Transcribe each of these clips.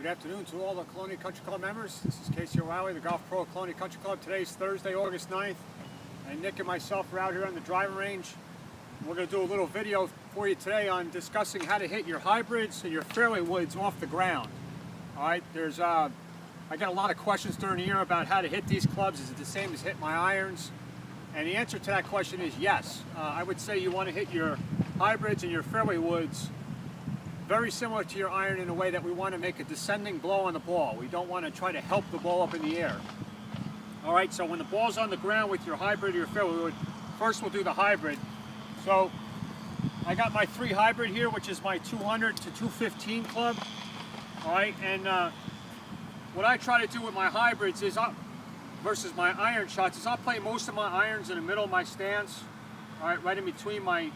Good afternoon to all the Colonial Country Club members. This is Casey O'Reilly, the Golf Pro of Colonial Country Club. Today's Thursday, August 9th, and Nick and myself are out here on the driving range. We're going to do a little video for you today on discussing how to hit your hybrids and your fairway woods off the ground. All right, I get a lot of questions during the year about how to hit these clubs. Is it the same as hit my irons? And the answer to that question is yes. I would say you want to hit your hybrids and your fairway woods very similar to your iron in a way that we want to make a descending blow on the ball. We don't want to try to help the ball up in the air. All right, so when the ball's on the ground with your hybrid or your fairway wood, first we'll do the hybrid. So I got my 3 hybrid here, which is my 200 to 215 club. All right, and what I try to do with my hybrids is, versus my iron shots, is I'll play most of my irons in the middle of my stance. All right in between my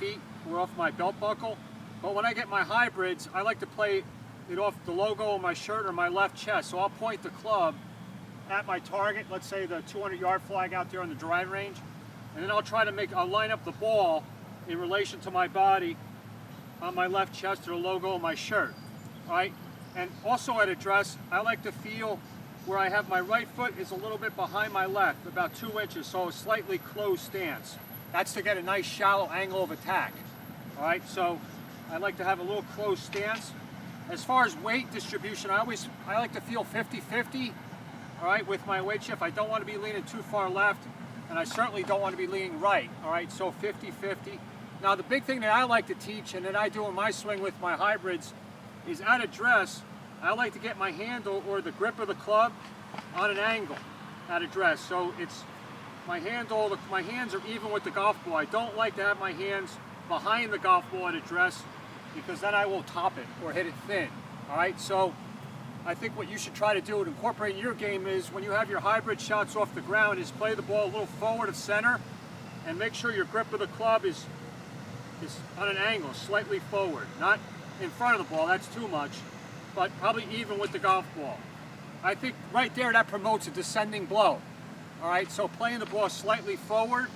feet or off my belt buckle. But when I get my hybrids, I like to play it off the logo of my shirt or my left chest. So I'll point the club at my target, let's say the 200-yard flag out there on the driving range, and then I'll line up the ball in relation to my body on my left chest or the logo of my shirt. All right? And also at address, I like to feel where I have my right foot is a little bit behind my left, about 2 inches, so a slightly closed stance. That's to get a nice shallow angle of attack. All right, so I like to have a little closed stance. As far as weight distribution, I like to feel 50-50, all right, with my weight shift. I don't want to be leaning too far left, and I certainly don't want to be leaning right, all right, so 50-50. Now the big thing that I like to teach and that I do in my swing with my hybrids is at address, I like to get my handle or the grip of the club on an angle at address. So it's my hands are even with the golf ball. I don't like to have my hands behind the golf ball at address because then I will top it or hit it thin. All right, so I think what you should try to do to incorporate in your game is when you have your hybrid shots off the ground is play the ball a little forward of center and make sure your grip of the club is on an angle, slightly forward, not in front of the ball, that's too much, but probably even with the golf ball. I think right there that promotes a descending blow. All right, so playing the ball slightly forward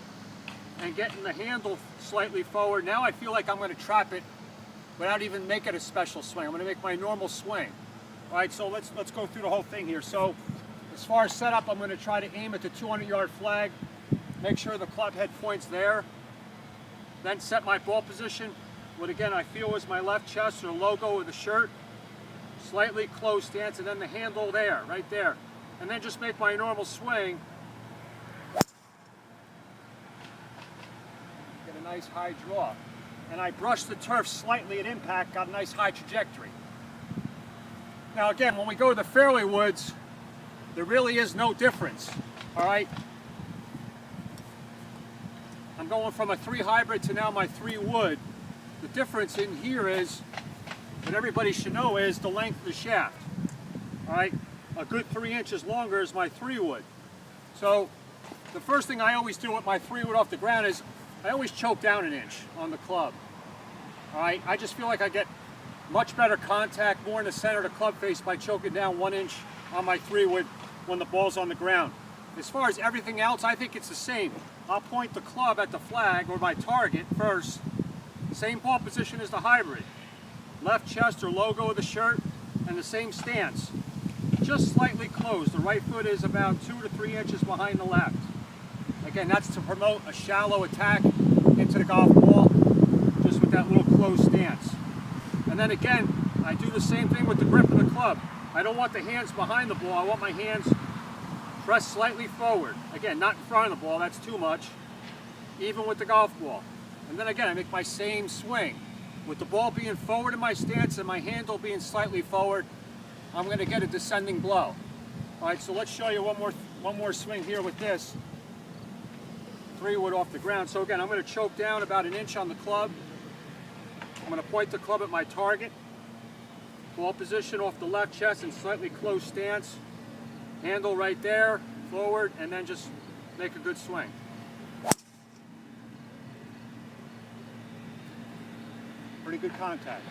and getting the handle slightly forward. Now I feel like I'm going to trap it without even making a special swing. I'm going to make my normal swing. All right, so let's go through the whole thing here. So as far as setup, I'm going to try to aim at the 200-yard flag, make sure the club head points there, then set my ball position. What again I feel is my left chest or logo of the shirt, slightly closed stance, and then the handle there, right there. And then just make my normal swing. Get a nice high draw. And I brush the turf slightly at impact, got a nice high trajectory. Now again, when we go to the fairway woods, there really is no difference, all right? I'm going from a 3 hybrid to now my 3 wood. The difference in here is, what everybody should know is the length of the shaft. All right, a good 3 inches longer is my 3 wood. So the first thing I always do with my 3 wood off the ground is I always choke down an inch on the club. All right, I just feel like I get much better contact, more in the center of the club face by choking down 1 inch on my 3 wood when the ball's on the ground. As far as everything else, I think it's the same. I'll point the club at the flag or my target first. Same ball position as the hybrid. Left chest or logo of the shirt and the same stance. Just slightly closed. The right foot is about 2 to 3 inches behind the left. Again, that's to promote a shallow attack into the golf ball, just with that little closed stance. And then again, I do the same thing with the grip of the club. I don't want the hands behind the ball. I want my hands pressed slightly forward. Again, not in front of the ball, that's too much. Even with the golf ball. And then again, I make my same swing. With the ball being forward in my stance and my handle being slightly forward, I'm going to get a descending blow. All right, so let's show you one more swing here with this 3 wood off the ground. So again, I'm going to choke down about an inch on the club. I'm going to point the club at my target. Ball position off the left chest and slightly closed stance. Handle right there, forward, and then just make a good swing. Pretty good contact.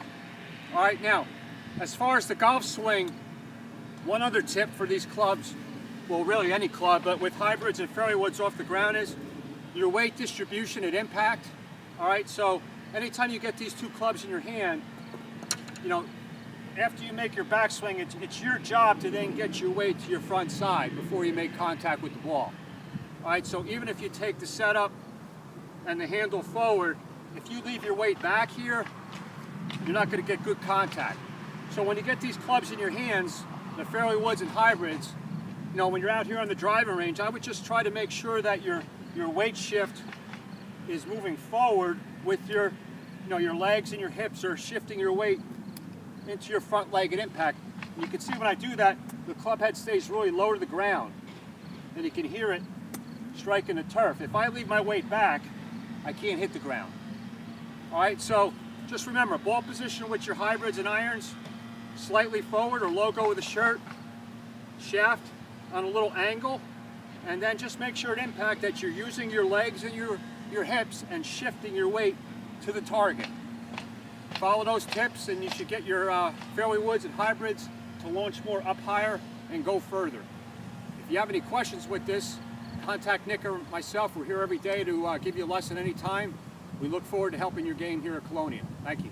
All right, now, as far as the golf swing, one other tip for these clubs, well, really any club, but with hybrids and fairway woods off the ground is your weight distribution at impact. All right, so anytime you get these 2 clubs in your hand, you know, after you make your backswing, it's your job to then get your weight to your front side before you make contact with the ball. All right, so even if you take the setup and the handle forward, if you leave your weight back here, you're not going to get good contact. So when you get these clubs in your hands, the Fairway Woods and hybrids, you know, when you're out here on the driving range, I would just try to make sure that your weight shift is moving forward with your, you know, your legs and your hips are shifting your weight into your front leg at impact. And you can see when I do that, the club head stays really low to the ground, and you can hear it striking the turf. If I leave my weight back, I can't hit the ground. All right, so just remember, ball position with your hybrids and irons, slightly forward or logo of the shirt, shaft on a little angle, and then just make sure at impact that you're using your legs and your hips and shifting your weight to the target. Follow those tips and you should get your Fairway Woods and hybrids to launch more up higher and go further. If you have any questions with this, contact Nick or myself. We're here every day to give you a lesson anytime. We look forward to helping your game here at Colonial. Thank you.